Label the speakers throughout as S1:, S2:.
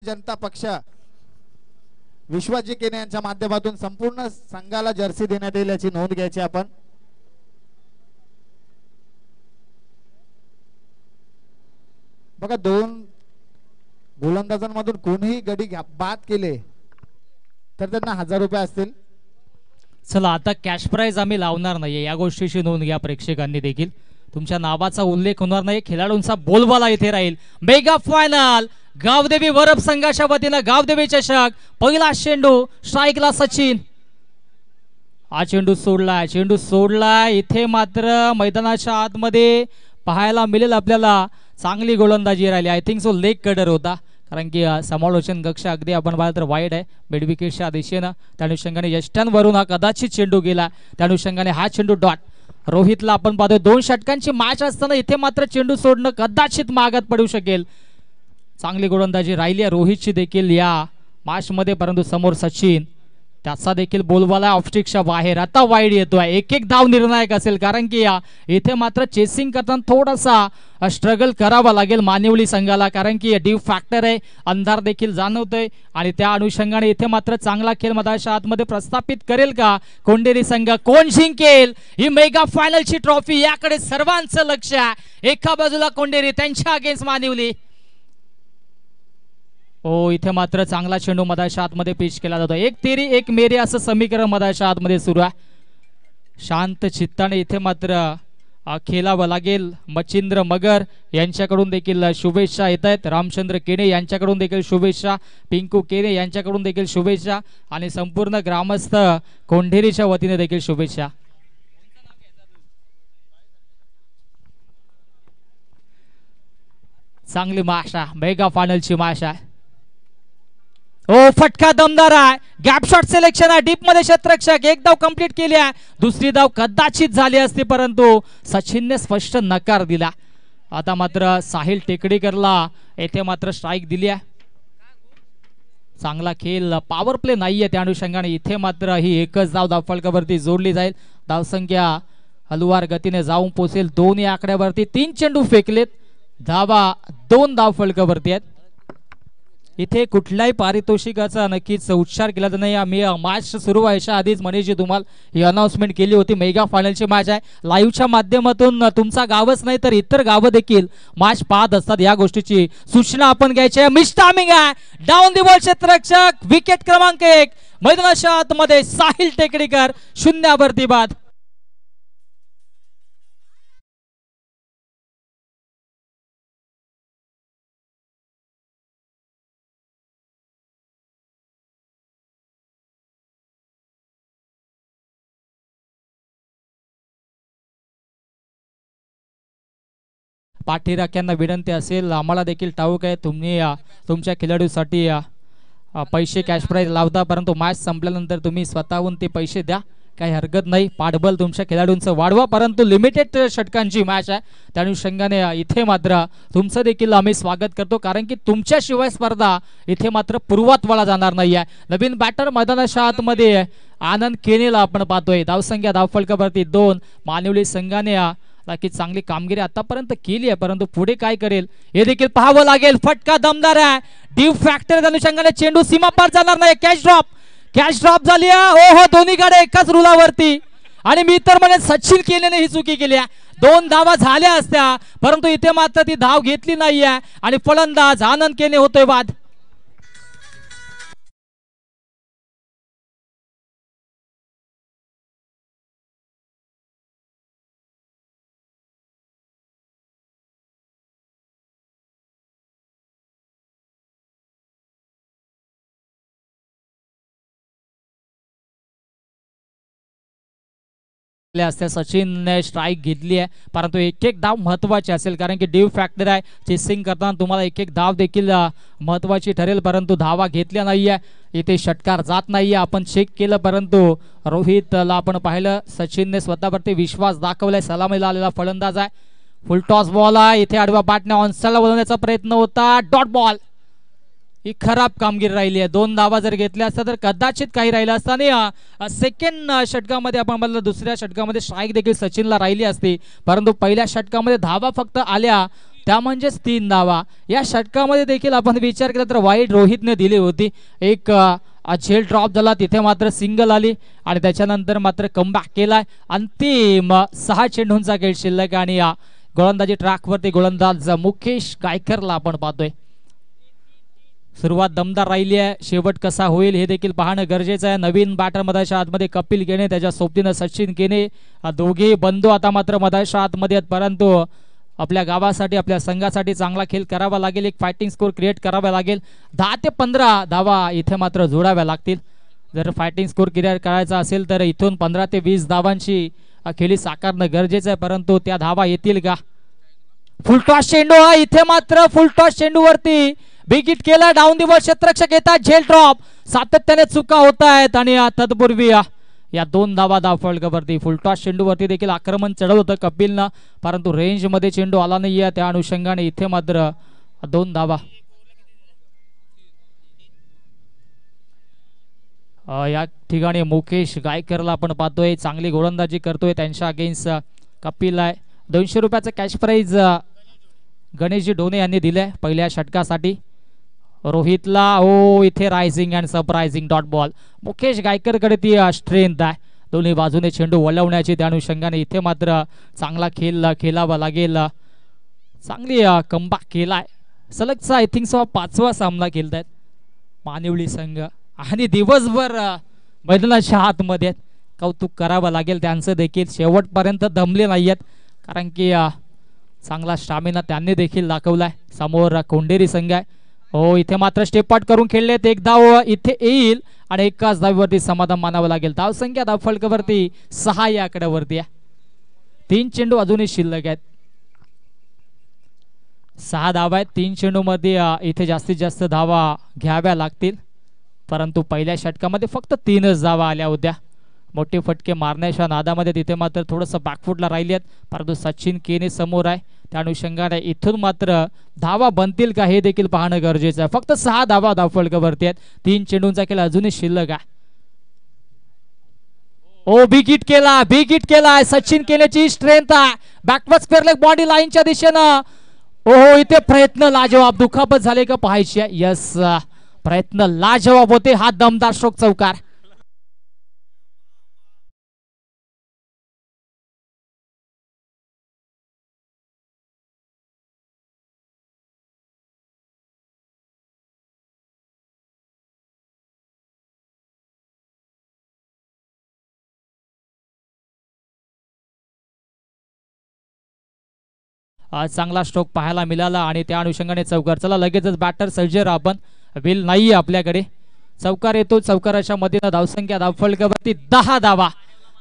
S1: जनता पक्ष विश्वजी केने यांच्या माध्यमातून संपूर्ण संघाला जर्सी देण्यात येईल याची नोंद घ्यायची आपण। बघा दोन गोलंदाजांमधून कोणीही गडी बाद केले तर त्यांना 1000 रुपये असतील।
S2: चला आता कॅश प्राइज आम्ही लावणार नाही, या गोष्टीची नोंद घ्या प्रेक्षकांनी देखील। तुमच्या नावाचा उल्लेख होणार नाही, खेळाडूंचा बोलबाला इथे राहील। मेगा फायनल गावदेवी वरप संघाच्या वतीने गावदेवी चषक, पहिला चेंडू स्ट्राईकला सचिन। हा चेंडू सोडला इथे मात्र मैदानाच्या आतमध्ये पाहायला मिळेल आपल्याला चांगली गोलंदाजी राहिली। I think so leg cutter होता, कारण की समालोचन कक्ष अगदी आपण पाहिलं तर वाईड आहे मिड विकेटच्या दिशेनं। त्या अनुषंगाने यष्टांवरून हा कदाचित चेंडू गेला, त्या अनुषंगाने हा चेंडू डॉट। रोहितला आपण पाहतोय 2 षटकांची मॅच असताना इथे मात्र चेंडू सोडणं कदाचित मागात पडू शकेल। चांगली गोलंदाजी राहिली आहे रोहितची देखील या मॅच मध्ये, परंतु समोर सचिन त्याचा देखील बोलबाला ऑफस्टिकच्या बाहेर। आता वाईड येतोय, एक धाव निर्णायक असेल, कारण की इथे मात्र चेसिंग करताना थोडासा स्ट्रगल करावा लागेल मानिवली संघाला, कारण की डीप फॅक्टर आहे, अंधार देखील जाणवतोय आणि त्या अनुषंगाने इथे मात्र चांगला खेळ मैदानाच्या आतमध्ये प्रस्थापित करेल का कोंडेरी संघ? कोण जिंकेल ही मेगा फायनलची ट्रॉफी? याकडे सर्वांचं लक्ष आहे। एका बाजूला कोंडेरी, त्यांच्या अगेन्स्ट मानिवली। इथे मात्र चांगला चेंडू मैदानाच्या आतमध्ये पिच केला जातो। एक तेरी एक मेरी असं समीकरण मैदानाच्या आतमध्ये सुरू आहे। शांत चित्ताने इथे मात्र खेळावं लागेल। मच्छिंद्र मगर यांच्याकडून देखील शुभेच्छा येत आहेत, रामचंद्र केने यांच्याकडून देखील शुभेच्छा, पिंकू केने यांच्याकडून देखील शुभेच्छा आणि संपूर्ण ग्रामस्थ कोंढेरीच्या वतीने देखील शुभेच्छा। चांगली माशा, मेगा फायनलची माशा। फटका दमदार आहे, गॅप शॉट सिलेक्शन आहे, डीप मध्ये क्षेत्ररक्षक, एक धाव कंप्लीट केली आहे, दुसरी धाव कदाचित झाली असती परंतु सचिनने स्पष्ट नकार दिला। आता मात्र साहिल टेकडीकरला येथे मात्र स्ट्राईक दिली आहे। चांगला खेळ, पॉवर प्ले नाहीये, त्या अनुषंगाने इथे मात्र ही एकच धाव धावफलकावरती जोडली जाईल। धावसंख्या हलवार गतीने जाऊन पोहोचेल 2 या आकड्यावरती। 3 चेंडू फेकलेत, धावा 2 धावफलकावरती आहेत। इथे कुठल्याही पारितोषिकाचा नक्कीच उच्चार केला जात नाही। आम्ही मॅच सुरू व्हायच्या आधीच मनीषजी तुम्हाला ही अनाउन्समेंट केली होती, मेगा फायनलची मॅच आहे। लाईव्हच्या माध्यमातून तुमचा गावच नाही तर इतर गावं देखील मॅच पाहत असतात, या गोष्टीची सूचना आपण घ्यायची आहे। मिस टायमिंग आहे, डाऊन दी बॉल क्षेत्ररक्षक, विकेट क्रमांक 1 मैदानाच्या आतमध्ये साहिल टेकडीकर 0वरती बाद। पाठीराख्यांना विनंती असेल, आम्हाला देखील ठाऊक आहे तुम्ही तुमच्या खेळाडूसाठी पैसे कॅश प्राइज लावता, परंतु मॅच संपल्यानंतर तुम्ही स्वतःहून ते पैसे द्या, काही हरकत नाही। पाठबल तुमच्या खेळाडूंचं वाढवा, परंतु लिमिटेड षटकांची मॅच आहे, त्या अनुषंगाने इथे मात्र तुमचं देखील आम्ही स्वागत करतो, कारण की तुमच्याशिवाय स्पर्धा इथे मात्र पूर्वत्वाला जाणार नाही आहे। नवीन बॅटर मैदानाच्या आतमध्ये आनंद केनेला आपण पाहतोय। धावसंख्या धावफलकावरती 2, मानिवली संघाने की चांगली कामगिरी आतापर्यंत केली आहे, परंतु पुढे काय करेल हे देखील पाहावं लागेल। फटका दमदार आहे, डीप फॅक्टर अनुषंगाने चेंडू सीमा पार जाणार नाही। कॅच ड्रॉप झाली आहे। दोन्ही गाड्या एकाच रुलावरती, आणि मी तर म्हणेन सचिन केलेने ही चुकी केली आहे। 2 धावा झाल्या असत्या, परंतु इथे मात्र ती धाव घेतली नाहीये आणि फलंदाज आनंद केने होतोय बाद। सचिनने स्ट्राईक घेतली आहे, परंतु एक धाव महत्वाची असेल, कारण की डीप फॅक्टर आहे। चेसिंग करताना तुम्हाला एक धाव देखील महत्वाची ठरेल, परंतु धावा घेतल्या नाहीये, इथे षटकार जात नाहीये। आपण चेक केलं, परंतु रोहितला आपण पाहिलं, सचिनने स्वतःवरती विश्वास दाखवलाय। सलामीला आलेला फलंदाज आहे, फुल टॉस बॉल आहे, इथे आडव्या बॅटने ऑनसाइडला बोलवण्याचा प्रयत्न होता, डॉट बॉल। ही खराब कामगिरी राहिली आहे। 2 धावा जर घेतल्या असता तर कदाचित काही राहिलं असतं, आणि सेकंड षटकामध्ये आपण बघितलं, दुसऱ्या षटकामध्ये स्ट्राईक देखील सचिनला राहिली असती, परंतु पहिल्या षटकामध्ये धावा फक्त आल्या त्या म्हणजेच 3 धावा. या षटकामध्ये देखील आपण विचार केला तर वाईट रोहितने दिली होती. एक झेल ड्रॉप झाला, तिथे मात्र सिंगल आली आणि त्याच्यानंतर मात्र कमबॅक केलाय. अंतिम 6 चेंडूंचा खेळ शिल्लक आणि या गोलंदाजी ट्रॅकवरती गोलंदाज मुकेश गायकरला आपण पाहतोय. सुरुवात दमदार राहिली आहे, शेवट कसा होईल हे देखील पाहणं गरजेचं आहे. नवीन बॅटर मधाच्या आतमध्ये कपिल गेने, त्याच्या सोबतीनं सचिन केने, दोघे बंधू आता मात्र मधाच्या आतमध्ये आहेत. परंतु आपल्या गावासाठी आपल्या संघासाठी चांगला खेळ करावा लागेल, एक फायटिंग स्कोर क्रिएट करावा लागेल. 10 ते 15 धावा इथे मात्र जोडाव्या लागतील. जर फायटिंग स्कोर क्रिएट करायचा असेल तर इथून 15 ते 20 धावांची खेळी साकारणं गरजेचं आहे. परंतु त्या धावा येतील का? फुलटॉस चेंडू हा इथे मात्र फुलटॉस चेंडूवरती बिग हिट केला. डाऊन दी बॉल क्षेत्ररक्षक येतात, झेल ड्रॉप, सातत्याने चुका होत आहेत आणि तत्पूर्वी या 2 धावा धावफलकावरती. फुलटॉस चेंडूवरती देखील आक्रमण चढवलं होतं कपिलनं, परंतु रेंज मध्ये चेंडू आला नाहीये. त्या अनुषंगाने इथे मात्र 2 धावा. या ठिकाणी मुकेश गायकरला आपण पाहतोय, चांगली गोलंदाजी करतोय. त्यांच्या अगेन्स्ट कपिल आहे. 200 रुपयाचं कॅश प्राइज गणेशजी ढोणे यांनी दिलंय पहिल्या षटकासाठी. रोहितला इथे rising and surprising dot ball. Mukesh गायकरकडे ती स्ट्रेंथ आहे दोन्ही बाजूने चेंडू वळवण्याची. त्या अनुषंगाने इथे मात्र चांगला खेळ खेळावा लागेल. चांगली कमबॅक केलाय. सलगचा आय थिंक 5वा सामना खेळतायत मानिवली संघ आणि दिवसभर मैदानाच्या आतमध्ये कौतुक करावं लागेल त्यांचं देखील. शेवटपर्यंत दमले नाहीयेत, कारण की चांगला स्टॅमिना त्यांनी देखील दाखवलाय. समोर कोंडेरी संघ आहे. इथे मात्र स्टेप आउट करून खेळलेत. एक धाव इथे येईल आणि एकाच धावीवरती समाधान मानावं लागेल. धावसंख्या धावफलकावरती 6 या आकड्यावरती आहे. 3 चेंडू अजूनही शिल्लक आहेत. 6 धावा आहेत 3 चेंडू मध्ये. इथे जास्तीत जास्त धावा घ्याव्या लागतील, परंतु पहिल्या षटकामध्ये फक्त 3च धावा आल्या होत्या. मोठे फटके मारण्याच्या नादामध्ये तिथे मात्र थोडंसं बॅकफुटला राहिले आहेत. परंतु सचिन केने समोर आहे, त्या अनुषंगाने इथून मात्र धावा बनतील का हे देखील पाहणं गरजेचं आहे. फक्त 6 धावा धावफलकावरती आहेत. 3 चेंडूंचा खेळ अजूनही शिल्लक आहे. बिग हिट केला. सचिन केनेची स्ट्रेंथ आहे. बॅकवर्ड स्क्वेअर लेग बॉडी लाईनच्या दिशेनं. इथे प्रयत्न लाजवाब. दुखापत झाले का पाहायची आहे. यस, प्रयत्न लाजवाब होते. हा दमदार स्ट्रोक चौकार. आज चांगला स्ट्रोक पाहायला मिळाला आणि त्या अनुषंगाने चौकार. चला लगेचच बॅटर सर्जर आपण विल नाहीये आपल्याकडे. चौकार येतो. चौकाराच्या मधील धावसंख्या धावफलकावरती 10 धावा.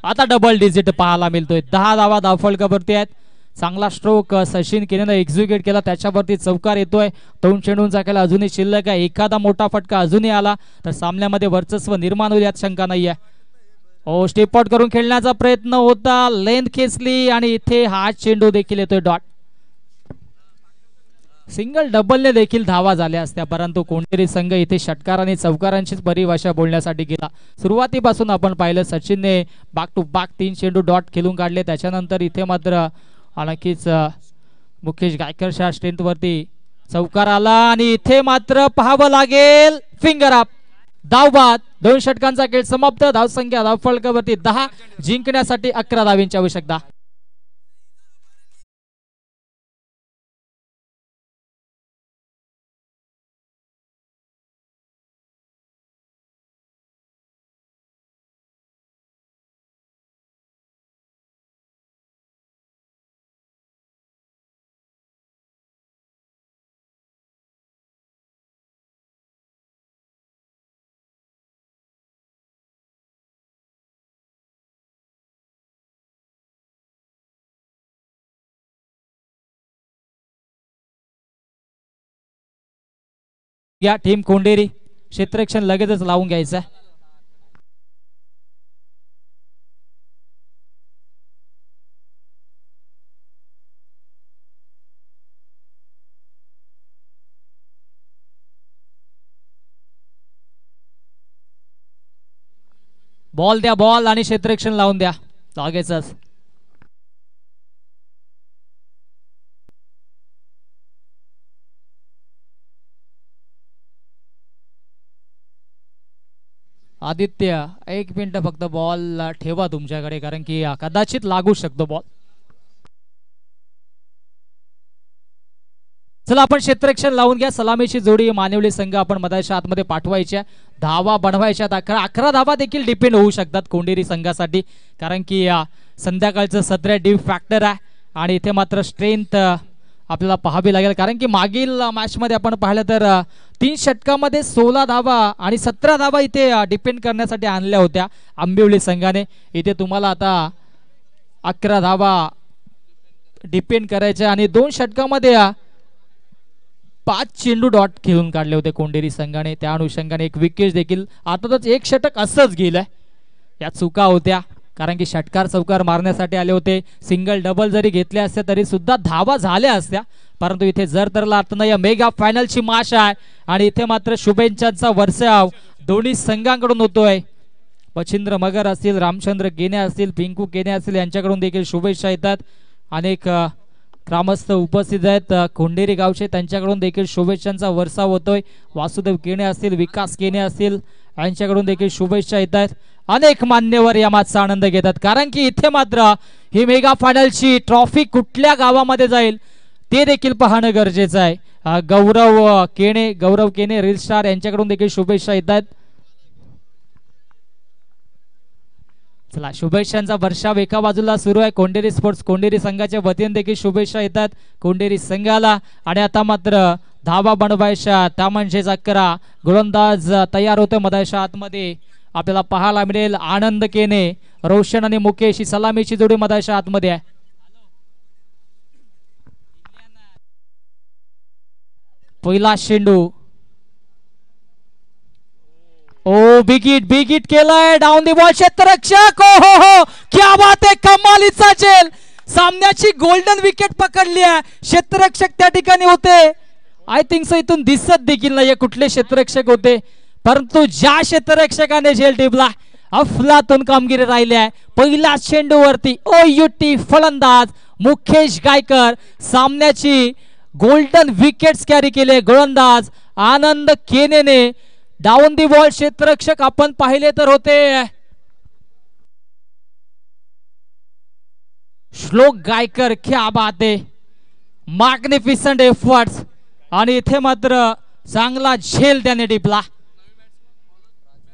S2: आता डबल डिजिट पाहायला मिळतोय. 10 धावा धावफलकावरती आहेत. चांगला स्ट्रोक सचिन केनेनं एक्झिक्यूट केला, त्याच्यावरती चौकार येतोय. 2 चेंडूंचा खेळ अजूनही शिल्लक आहे. एखादा मोठा फटका अजूनही आला तर सामन्यामध्ये वर्चस्व निर्माण होईल यात शंका नाहीये. स्टेप आउट करून खेळण्याचा प्रयत्न होता, लेंथ खेचली आणि इथे हा चेंडू देखील येतोय डॉट. सिंगल डबलने देखील धावा झाल्या असत्या, परंतु कोंडेरी संघ इथे षटकार आणि चौकारांचीच परिभाषा बोलण्यासाठी गेला. सुरुवातीपासून आपण पाहिलं सचिनने बॅक टू बॅक 3 चेंडू डॉट खेळून काढले. त्याच्यानंतर इथे मात्र नक्कीच मुकेश गायकरच्या स्ट्रेंथ वरती चौकार आला आणि इथे मात्र पाहावं लागेल फिंगर अप. धावबाद. 2 षटकांचा खेळ समाप्त. धावसंख्या धावफलकावरती 10. जिंकण्यासाठी 11 धावांची आवश्यकता. या टीम कोंडेरी क्षेत्ररक्षण लगेचच लावून घ्यायचं. बॉल द्या, बॉल आणि क्षेत्ररक्षण लावून द्या लगेचच. आदित्य एक मिनिट फक्त बॉल ठेवा तुमच्याकडे, कारण की कदाचित लागू शकतो बॉल. चला आपण क्षेत्ररक्षण लावून घ्या. सलामीची जोडी मानिवली संघ आपण मधाच्या आतमध्ये पाठवायच्या. धावा बनवायच्या 11 धावा देखील डिपेंड होऊ शकतात कोंडेरी संघासाठी, कारण की संध्याकाळचं सत्र डीप फॅक्टर आहे आणि इथे मात्र स्ट्रेंथ आपल्याला पाहावी लागेल, कारण की मागील मॅचमध्ये आपण पाहिलं तर 3 षटकामध्ये 16 धावा आणि 17 धावा इथे डिपेंड करण्यासाठी आणल्या होत्या आंबिवली संघाने. इथे तुम्हाला आता 11 धावा डिपेंड करायच्या आणि 2 षटकामध्ये 5 चेंडू डॉट खेळून काढले होते कोंडेरी संघाने. त्या अनुषंगाने एक विकेट देखील, आताच एक षटक असंच गेलंय. या चुका होत्या, कारण की षटकार चौकार मारण्यासाठी आले होते. सिंगल डबल जरी घेतले असते तरी सुद्धा धावा झाल्या असत्या, परंतु इथे जर तर लागतं या मेगा फायनलची माश आहे आणि इथे मात्र शुभेच्छांचा वर्षाव दोन्ही संघांकडून होतोय. मच्छिंद्र मगर असतील, रामचंद्र केने असतील, पिंकू केने असतील, यांच्याकडून देखील शुभेच्छा येतात. अनेक ग्रामस्थ उपस्थित आहेत कोंडेरी गावचे, त्यांच्याकडून देखील शुभेच्छांचा वर्षाव होतोय. वासुदेव केने असतील, विकास केने असतील, यांच्याकडून देखील शुभेच्छा येत आहेत. अनेक मान्यवर या मॅचचा आनंद घेतात, कारण की इथे मात्र ही मेगा फायनलची ट्रॉफी कुठल्या गावामध्ये जाईल ते देखील पाहणं गरजेचं आहे. गौरव केने रील स्टार यांच्याकडून देखील शुभेच्छा येत आहेत. चला शुभेच्छांचा वर्षाव एका बाजूला सुरू आहे. कोंडेरी स्पोर्ट्स कोंडेरी संघाच्या वतीने देखील शुभेच्छा येतात कोंडेरी संघाला. आणि आता मात्र धावा बनवायच्या, त्या म्हणजे 11 गोलंदाज तयार होते मधाच्या आतमध्ये. आपल्याला पाहायला मिळेल आनंद केने, रोशन आणि मुकेश ही सलामीची जोडी मधाच्या आतमध्ये आहे. पहिला चेंडू, ओ बिग हिट केलाय, डाऊन दी बॉल, क्षेत्ररक्षक, ओ हो क्या बात आहे, कमालीचा चेल, सामन्याची गोल्डन विकेट पकडली आहे. क्षेत्ररक्षक त्या ठिकाणी होते. आय थिंक सो इथून दिसत देखील नाहीये कुठले क्षेत्ररक्षक होते, परंतु ज्या क्षेत्ररक्षकाने झेल टिपला अफलातून कामगिरी राहिली आहे. पहिल्या चेंडूवरती ओयुटी फलंदाज मुकेश गायकर सामन्याची गोल्डन विकेट्स कॅरी केले. गोलंदाज आनंद केनेने डाऊन दी बॉल क्षेत्ररक्षक आपण पाहिले तर होते श्लोक गायकर. क्या बात आहे, मॅग्निफिसंट एफर्ट्स, आणि इथे मात्र चांगला झेल त्याने टिपला.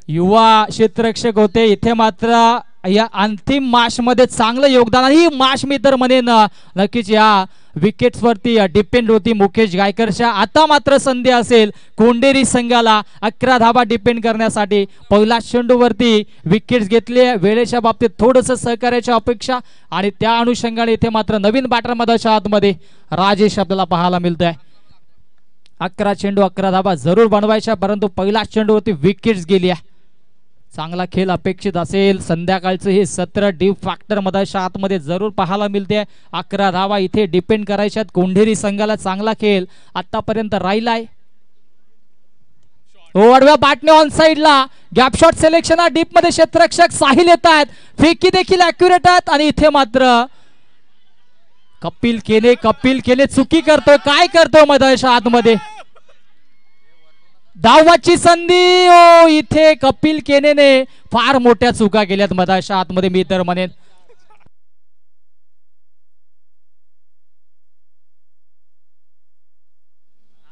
S2: युवा क्षेत्ररक्षक होते, इथे मात्र या अंतिम मॅच मध्ये चांगलं योगदान. ही मॅच मी तर म्हणेन नक्कीच या विकेट्स वरती डिपेंड होती मुकेश गायकरच्या. आता मात्र संधी असेल कोंडेरी संघाला 11 धावा डिपेंड करण्यासाठी. पहिला चेंडूवरती विकेट्स घेतले, वेळेच्या बाबतीत थोडस सहकार्याच्या अपेक्षा, आणि त्या अनुषंगाने इथे मात्र नवीन बॅटर मधाच्या आतमध्ये राजेश आपल्याला पाहायला मिळतोय. 11 चेंडू 11 धावा जरूर बनवायच्या, परंतु पहिला चेंडूवरती विकेट्स गेली आहे. चांगला खेळ अपेक्षित असेल. संध्याकाळचं हे सत्र डीप फॅक्टर मधाच्या आतमध्ये जरूर पाहायला मिळते. 11 धावा इथे डिपेंड करायच्यात. कोंढेरी संघाला चांगला खेळ आतापर्यंत राहिलाय. आडव्या बॅटने ऑन साइडला गॅप शॉट सिलेक्शन डीप मध्ये क्षेत्ररक्षक साहिल येत आहेत. फेकी देखील अॅक्युरेट आहेत, आणि इथे मात्र कपिल केने चुकी करतोय. काय करतोय मधाच्या आतमध्ये, धावाची संधी. ओ इथे कपिल केनेने फार मोठ्या चुका केल्यात मधाच्या आतमध्ये मी तर म्हणेन.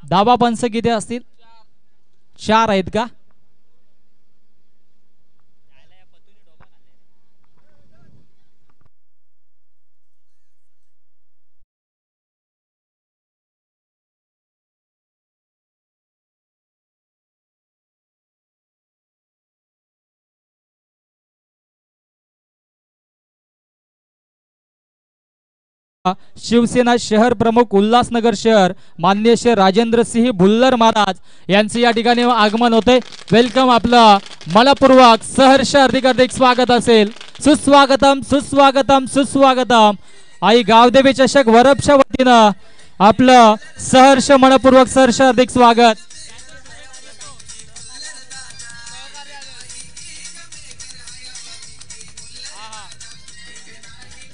S2: धावा पंच किती असतील, 4 आहेत का? शिवसेना शहर प्रमुख उल्हासनगर शहर माननीय श्री राजेंद्र सिंह भुल्लर महाराज यांचे या ठिकाणी आगमन होते. वेलकम, आपलं मनपूर्वक सहर्ष हार्दिक स्वागत असेल. सुस्वागतम सुस्वागतम सुस्वागतम. आई गावदेवी चषक वरपच्या वतीनं आपलं सहर्ष मनपूर्वक सहर्ष हार्दिक स्वागत.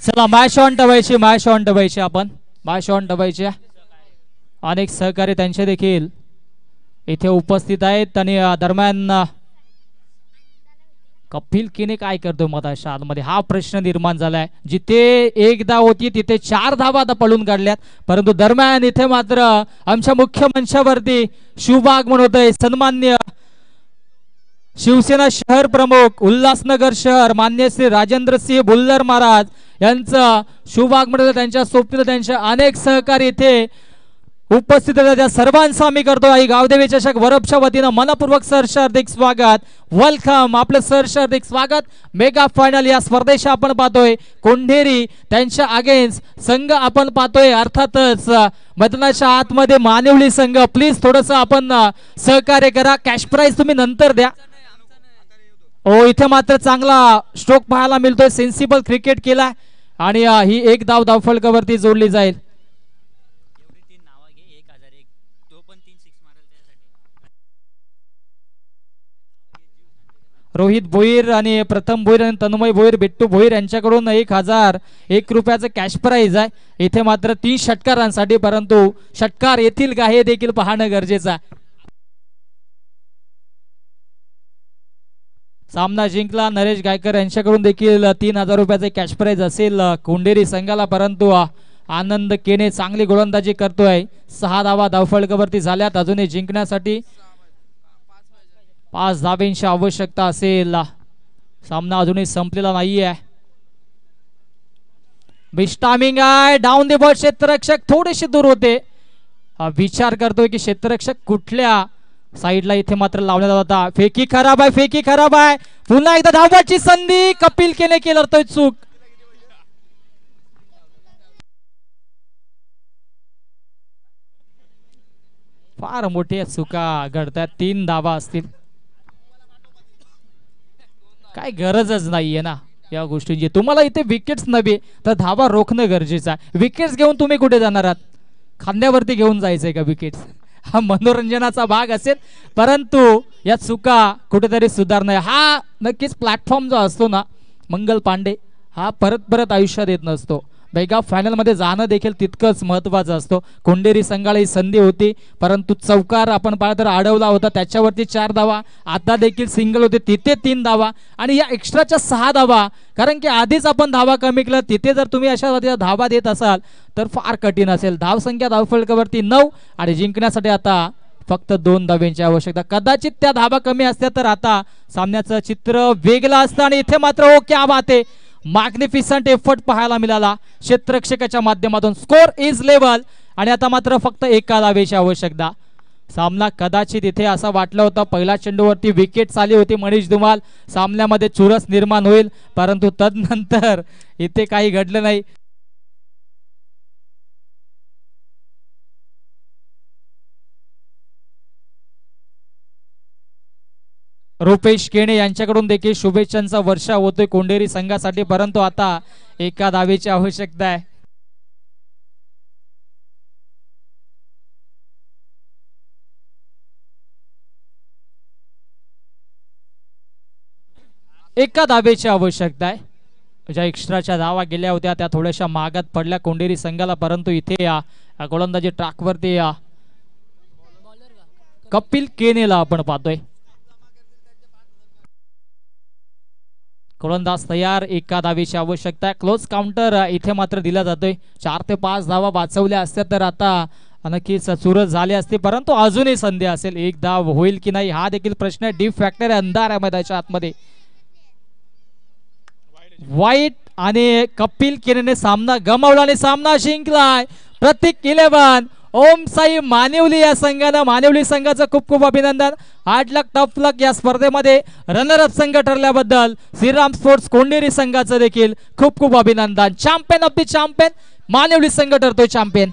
S2: चला मॅच ऑन ठेवायची आपण मॅच ऑन ठेवायची. अनेक सहकारी त्यांचे देखील इथे उपस्थित आहेत, आणि दरम्यान कपिल केने काय करतोय मधाच्या आतमध्ये हा प्रश्न निर्माण झालाय. जिथे एक धाव होती तिथे 4 धावा आता पळून काढल्यात, परंतु दरम्यान इथे मात्र आमच्या मुख्य मंचावरती शुभागमन होतंय. सन्मान्य शिवसेना शहर प्रमुख उल्हासनगर शहर मान्य श्री राजेंद्रसिंह बुल्लर महाराज यांचं शुभागमन. त्यांच्या सोबतीला त्यांचे अनेक सहकारी इथे उपस्थित आहेत. त्या सर्वांचं आम्ही करतो आई गावदेवी चषक वरपच्या वतीनं मनपूर्वक सहर्ष हार्दिक स्वागत. वेलकम, आपलं सहर्ष हार्दिक स्वागत. मेगा फायनल या स्पर्धेशी आपण पाहतोय कोंढेरी त्यांच्या अगेन्स्ट संघ आपण पाहतोय. अर्थातच मैदानाच्या आतमध्ये मानिवली संघ. प्लीज थोडस आपण सहकार्य करा. कॅश प्राइज तुम्ही नंतर द्या. हो, इथे मात्र चांगला स्ट्रोक पाहायला मिळतोय. सेन्सिबल क्रिकेट केला आणि ही एक धाव धावफलकावरती जोडली जाईल. रोहित भोईर आणि प्रथम भोईर आणि तन्मय भोईर, बिट्टू भोईर यांच्याकडून 1001 रुपयाचं कॅश प्राइज आहे. इथे मात्र 3 षटकारांसाठी, परंतु षटकार येतील का हे देखील पाहणं गरजेचं आहे. सामना जिंकला नरेश गायकर यांच्याकडून देखील 3000 रुपयाचे कॅश प्राइज असेल कोंढेरी संघाला, परंतु आनंद केने चांगली गोलंदाजी करतोय. 6 धावा धावफलकावरती झाल्यात. अजूनही जिंकण्यासाठी 5 धावांची आवश्यकता असेल. सामना अजूनही संपलेला नाहीये. बिस्टामिंग आहे. डाऊन द बॉल क्षेत्ररक्षक थोडेसे दूर होते. विचार करतोय की क्षेत्ररक्षक कुठल्या साईडला इथे मात्र लावण्यात होता. फेकी खराब आहे, फेकी खराब आहे. पुन्हा एकदा धावाची संधी. कपिल केने केलं चूक. फार मोठ्या चुका घडतात. 3 धावा असतील. काय गरजच नाहीये ना या गोष्टींची. तुम्हाला इथे विकेट्स नव्हे तर धावा रोखणं गरजेचं आहे. विकेट्स घेऊन तुम्ही कुठे जाणार आहात? खांद्यावरती घेऊन जायचंय का विकेट्स? हा मनोरंजनाचा भाग असेल, परंतु या चुका कुठेतरी सुधारणं. हा नक्कीच प्लॅटफॉर्म जो असतो ना मंगल पांडे, हा परत परत आयुष्यात येत नसतो. मेगा फायनल मध्ये जाणं देखील तितकंच महत्वाचं असतो. कोंढेरी संघाला ही संधी होती, परंतु चौकार आपण पाहिलं तर अडवला होता. त्याच्यावरती 4 धावा. आता देखील सिंगल होते, तिथे 3 धावा आणि या एक्स्ट्राच्या 6 धावा. कारण की आधीच आपण धावा कमी केला, तिथे जर तुम्ही अशा धावा देत असाल तर फार कठीण असेल. धावसंख्या धावफलकावरती 9 आणि जिंकण्यासाठी आता फक्त 2 धावांची आवश्यकता. कदाचित त्या धावा कमी असत्या तर आता सामन्याचं चित्र वेगळं असतं. आणि इथे मात्र हो क्या बात आहे, मॅग्निफिसंट एफर्ट पाहायला मिळाला क्षेत्ररक्षकाच्या माध्यमातून. स्कोर इज लेवल आणि आता मात्र फक्त 1 धावेची आवश्यकता. सामना कदाचित इथे असं वाटलं होतं, पहिल्या चेंडूवरती विकेट आली होती मनीष धुमाल, सामन्यामध्ये चुरस निर्माण होईल, परंतु तदनंतर इथे काही घडलं नाही. रुपेश केणे यांच्याकडून देखील शुभेच्छांचा वर्षा होतोय कोंढेरी संघासाठी, परंतु आता 1 धावेची आवश्यकता आहे. एका धावेची आवश्यकता आहे. ज्या एक्स्ट्राच्या धावा गेल्या होत्या त्या थोड्याशा मागात पडल्या कोंढेरी संघाला, परंतु इथे या गोलंदाजी ट्रॅकवरती या कपिल केनेला आपण पाहतोय. गोलंदाज तयार. 1 धावेची आवश्यकता आहे. क्लोज काउंटर इथे मात्र दिला जातोय. 4 ते 5 धावा वाचवल्या असत्या तर आता नक्कीच चुरस झाली असते, परंतु अजूनही संधी असेल. 1 धाव होईल की नाही हा देखील प्रश्न आहे. डीप फॅक्टर अंधार आहे मैदानाच्या आतमध्ये. वाईट आणि कपिल केनेने सामना गमावला आणि सामना जिंकलाय. प्रतीक 11 ओम साई मानिवली या संघानं. मानिवली संघाचं खूप खूप अभिनंदन. हार्ड लक टफ लक या स्पर्धेमध्ये रनर अप संघ ठरल्याबद्दल श्रीराम स्पोर्ट्स कोंढेरी संघाचं देखील खूप खूप अभिनंदन. चॅम्पियन ऑफ द चॅम्पियन मानिवली संघ ठरतोय चॅम्पियन.